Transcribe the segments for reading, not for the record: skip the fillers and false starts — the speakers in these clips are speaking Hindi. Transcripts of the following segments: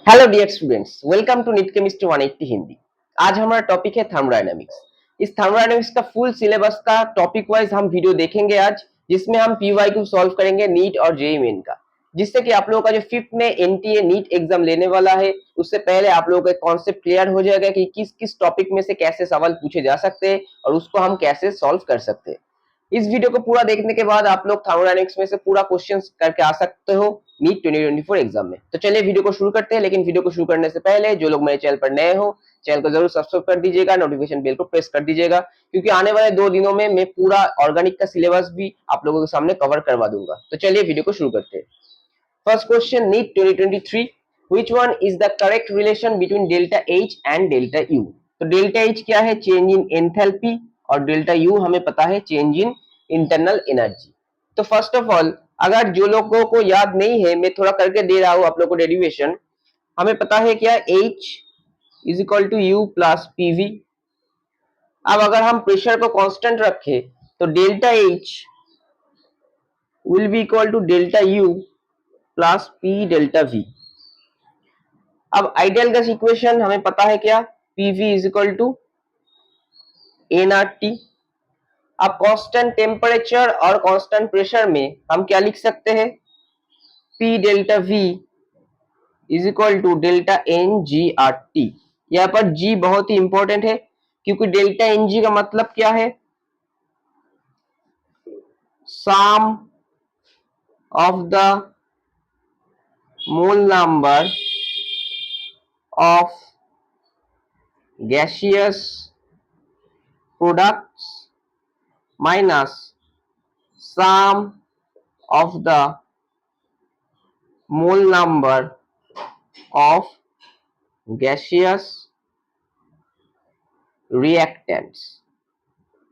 Hello dear students, welcome to NEET chemistry 180 Hindi. आज हमारा टॉपिक है थर्मोडायनेमिक्स। इस थर्मोडायनेमिक्स का फुल सिलेबस का टॉपिक वाइज हम वीडियो देखेंगे आज, जिसमें हम पीवाईक्यू सॉल्व करेंगे नीट और जेईई मेन का, जिससे कि आप लोगों का जो फिफ्थ में एनटीए नीट एग्जाम लेने वाला है उससे पहले आप लोगों का कॉन्सेप्ट क्लियर हो जाएगा कि किस किस टॉपिक में से कैसे सवाल पूछे जा सकते हैं और उसको हम कैसे सॉल्व कर सकते हैं। इस वीडियो को पूरा देखने के बाद आप लोग थर्मोडायनेमिक्स में से पूरा क्वेश्चंस करके आ सकते हो नीट 2024 एग्जाम में। तो चलिए वीडियो को शुरू करते हैं, लेकिन वीडियो को शुरू करने से पहले जो लोग मेरे चैनल पर नए हो, चैनल को जरूर सब्सक्राइब कर दीजिएगा, नोटिफिकेशन बेल को प्रेस कर दीजिएगा, क्योंकि आने वाले 2 दिनों में मैं पूरा ऑर्गेनिक का सिलेबस भी आप लोगों के सामने कवर करवा दूंगा। तो चलिए वीडियो को शुरू करते हैं। First question, NEET 2023, which one is the correct relation between delta H and delta U. तो डेल्टा एच क्या है? चेंज इन एंथैल्पी, और डेल्टा यू हमें पता है चेंज इन इंटरनल एनर्जी। तो फर्स्ट ऑफ ऑल, अगर जो लोगों को याद नहीं है, मैं थोड़ा करके दे रहा हूं आप लोगों को डेरिवेशन। हमें पता है क्या? H is equal to U plus PV. अब अगर हम प्रेशर को कांस्टेंट रखें तो delta H will be equal to delta U plus P delta V. अब आइडियल गैस इक्वेशन हमें पता है क्या? PV is equal to N R T. अब कांस्टेंट टेम्परेचर और कांस्टेंट प्रेशर में हम क्या लिख सकते हैं? P delta V is equal to delta N G R T. यहाँ पर जी बहुत ही इंपॉर्टेंट है, क्योंकि डेल्टा एन जी का मतलब क्या है? Sum of the mole number of gaseous products minus sum of the mole number of gaseous reactants।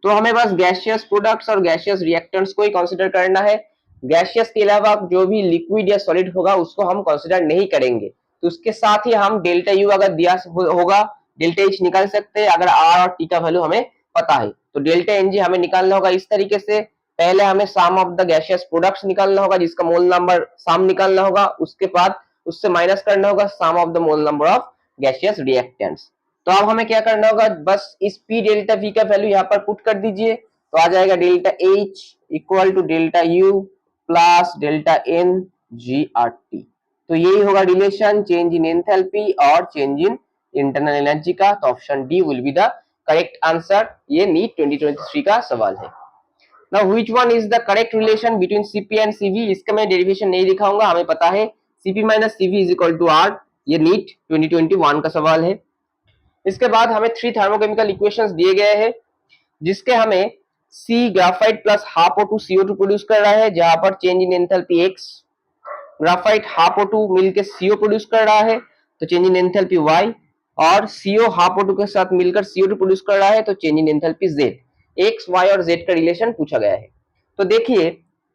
तो हमें बस गैसियस प्रोडक्ट्स और गैसियस रिएक्टेंट्स को ही कंसीडर करना है। गैसियस के अलावा जो भी लिक्विड या सॉलिड होगा उसको हम कंसीडर नहीं करेंगे। तो उसके साथ ही हम डेल्टा यू अगर दिया होगा, डेल्टा एच निकाल सकते हैं अगर आर और टी का वैल्यू हमें पता है। तो डेल्टा एन जी हमें निकालना होगा इस तरीके से। पहले हमें सम ऑफ द गैसियस प्रोडक्ट्स निकालना होगा, जिसका मोल नंबर सम निकालना होगा। उसके बाद उससे माइनस करना होगा sum of the mole number of gaseous reactants. तो अब हमें क्या करना होगा? बस इस पी डेल्टा वी का वैल्यू यहाँ पर पुट कर दीजिए, तो आ जाएगा delta H equal to delta U plus delta N G R T. तो यही होगा रिलेशन चेंज इन एंथैल्पी और चेंज इन इंटरनल एनर्जी का। तो option D will be the correct answer. ये नीट 2023 का सवाल है। Now which one is the correct relation between CP and CV. इसका मैं डेरिवेशन नहीं दिखाऊंगा, हमें पता है CP minus CV is equal to R. ये नीट 2021 का सवाल है। इसके बाद हमें 3 थर्मोकेमिकल इक्वेशंस दिए गए हैं, जिसके हमें C graphite plus half O2 CO2 produce कर रहा है, जहां पर change in enthalpy X। Graphite half O2 मिलकर CO प्रोड्यूस कर रहा है, तो चेंज इन एंथैल्पी Y। और CO हाफ O2 के साथ मिलकर CO2 प्रोड्यूस कर रहा है, तो change in enthalpy Z। X, Y और Z का रिलेशन पूछा गया है। तो देखिए,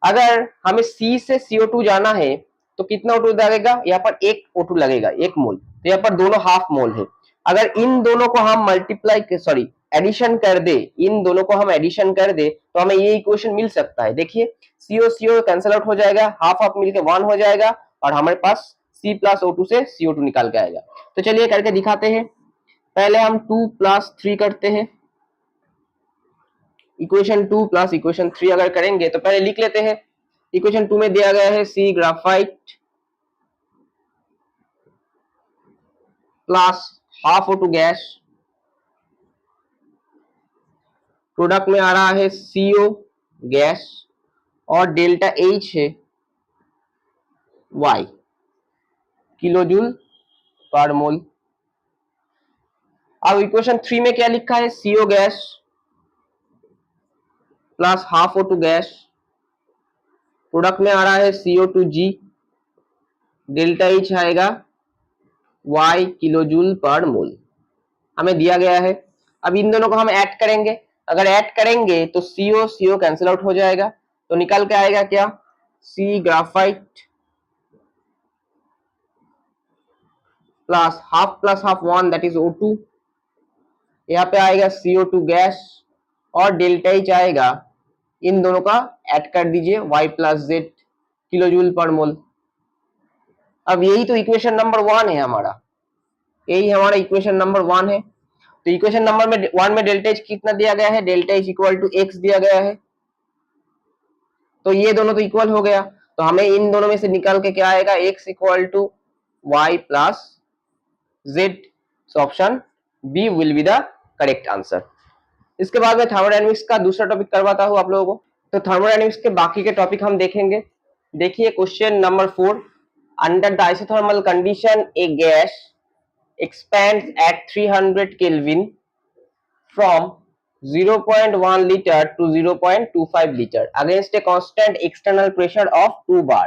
अगर हमें C से CO2 जाना है तो कितना O2 लगेगा? यहाँ पर 1 O2 लगेगा, 1 मोल। तो यहाँ पर दोनों हाफ मोल है। अगर इन दोनों को हम मल्टीप्लाई सॉरी एडिशन कर दे, इन दोनों को हम एडिशन कर दे, तो हमें ये इक्वेशन मिल सकता है। देखिए, सीओ सीओ कैंसिल आउट हो जाएगा, हाफ हाफ मिलके 1 हो जाएगा, और हमारे पास C प्लस O2 से CO2 निकाल के आएगा। तो चलिए करके दिखाते हैं। पहले हम 2 प्लस 3 करते हैं। इक्वेशन 2 प्लस इक्वेशन 3 अगर करेंगे तो पहले लिख लेते हैं। इक्वेशन 2 में दिया गया है C graphite plus half O2 gas, product में आ रहा है CO गैस, और डेल्टा H है Y किलोजूल पर मोल। अब इक्वेशन 3 में क्या लिखा है? CO gas plus half O2 gas, product में आ रहा है CO2G, डेल्टा H आएगा Y किलोजूल पर मोल, हमें दिया गया है। अब इन दोनों को हम ऐड करेंगे। अगर ऐड करेंगे तो CO CO कैंसिल आउट हो जाएगा, तो निकल के आएगा क्या? C graphite plus half 1 that is O2। यहाँ पे आएगा CO2 गैस, और डेल्टा H आएगा, इन दोनों का ऐड कर दीजिए Y प्लस Z किलोजूल पर मोल। अब यही तो इक्वेशन नंबर 1 है हमारा, यही हमारा इक्वेशन नंबर 1 है। तो इक्वेशन नंबर में 1 में डेल्टा एच कितना दिया गया है, delta H equal to X दिया गया है, तो ये दोनों तो इक्वल हो गया। तो हमें इन दोनों में से निकाल के क्या आएगा, X equal to Y plus Z. So option B will be the correct answer. इसके बाद में थर्मोडायनेमिक्स का दूसरा टॉपिक करवाता हूं आप लोगों को। तो थर्मोडायनेमिक्स के बाकी के टॉपिक हम देखेंगे। देखिए question number 4, under the isothermal condition A gas expands at 300 Kelvin from 0.1 liter to 0.25 liter against a constant external pressure of 2 bar।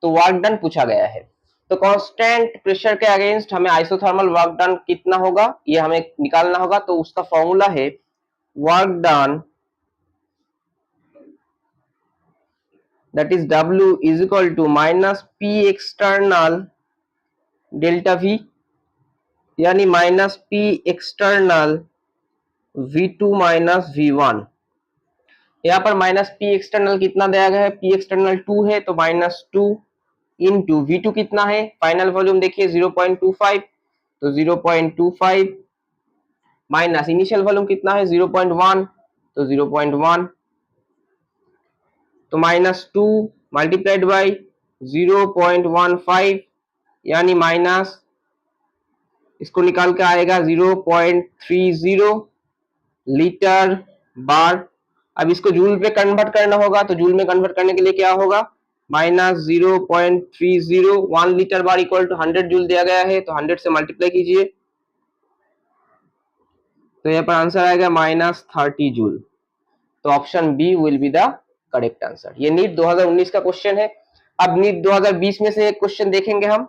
तो वर्क डन पूछा गया है। तो कांस्टेंट प्रेशर के अगेंस्ट हमें आइसोथर्मल वर्क डन कितना होगा ये हमें निकालना होगा। तो उसका फॉर्मूला है work done that is W is equal to minus P external delta V यानी minus P external V2 minus V1। यहाँ पर माइनस P एक्सटर्नल कितना दिया गया है, P एक्सटर्नल 2 है तो माइनस 2 इंटू V2 कितना है, फाइनल वॉल्यूम देखिए 0.25 तो 0.25 माइनस इनिशियल वॉल्यूम कितना है 0.1 तो 0.1 तो माइनस 2 मल्टीप्लाइड बाई 0.15 यानी माइनस इसको निकाल के आएगा 0.30 लीटर बार। अब इसको जूल पे कन्वर्ट करना होगा, तो जूल में कन्वर्ट करने के लिए क्या होगा, minus 0.30 1 litre bar equal to 100 joule दिया गया है, तो 100 से मल्टीप्लाई कीजिए तो यहाँ पर आंसर आएगा माइनस 30 जूल। तो option B will be the correct answer. ये नीट 2019 का क्वेश्चन है। अब नीट 2020 में से एक क्वेश्चन देखेंगे हम।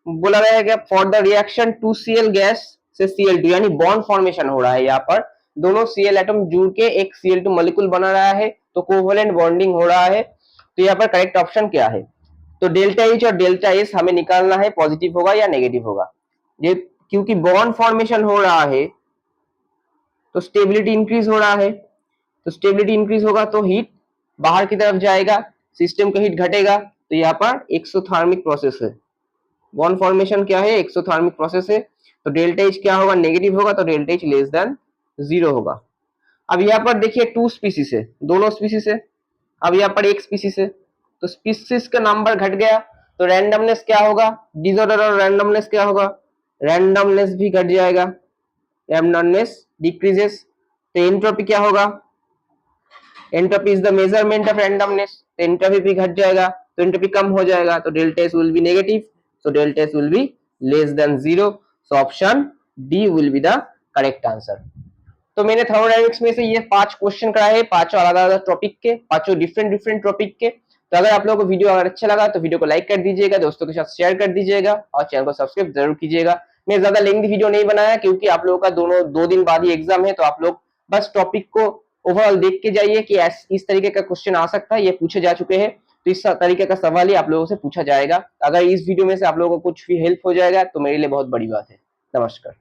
बोला गया है कि for the reaction 2Cl gas से Cl2 यानी बॉन्ड फॉर्मेशन हो रहा है, यहाँ पर दोनों Cl एटम जुड़ के एक Cl2 मॉलिक्यूल बना रहा है, तो कोवैलेंट बॉन्डिंग हो रहा है। तो यहाँ पर करेक्ट ऑप्शन क्या है, तो डेल्टा एच और डेल्टा एस हमें निकालना है, पॉजिटिव होगा या नेगेटिव होगा। ये क्योंकि बॉन्ड फॉर्मेशन हो रहा है तो स्टेबिलिटी इंक्रीज हो रहा है, तो स्टेबिलिटी इंक्रीज होगा तो हीट बाहर की तरफ जाएगा, सिस्टम का हीट घटेगा। तो यहाँ पर एक्सोथर्मिक प्रोसेस है, बॉन्ड फॉर्मेशन क्या है, एक्सोथर्मिक प्रोसेस है। तो डेल्टा एच क्या होगा, नेगेटिव होगा, तो डेल्टा एच लेस देन 0 होगा। अब यहाँ पर देखिए 2 स्पीसीज है, दोनों स्पीसीज है। अब यहाँ पर एक स्पीसीज है, तो स्पीसीज का नंबर घट गया तो रैंडमनेस क्या होगा, डिसऑर्डर और रैंडमनेस क्या होगा, रैंडमनेस भी घट जाएगा, रैंडमनेस डिक्रीजेस। तो एंट्रोपी क्या होगा, entropy is the measurement of randomness, तो एंट्रोपी भी घट जाएगा, तो एंट्रोपी कम हो जाएगा, तो delta S will be negative, so delta S will be less than 0। so option D will be the correct answer। तो मैंने थर्मोडायनेमिक्स में से ये 5 क्वेश्चन कराए, पांचों अलग अलग टॉपिक के, पांचों डिफरेंट टॉपिक के। तो अगर आप लोगों को वीडियो अगर अच्छा लगा तो वीडियो को लाइक कर दीजिएगा, दोस्तों के साथ शेयर कर दीजिएगा और चैनल को सब्सक्राइब जरूर कीजिएगा। मैं ज्यादा लेंथी वीडियो नहीं बनाया क्योंकि आप लोगों का दोनों 2 दिन बाद ही एग्जाम है, तो आप लोग बस टॉपिक को ओवरऑल देख के जाइए कि इस तरीके का क्वेश्चन आ सकता है, ये पूछे जा चुके हैं, तो इस तरीके का सवाल ही आप लोगों से पूछा जाएगा। अगर इस वीडियो में से आप लोगों को कुछ भी हेल्प हो जाएगा तो मेरे लिए बहुत बड़ी बात है। नमस्कार।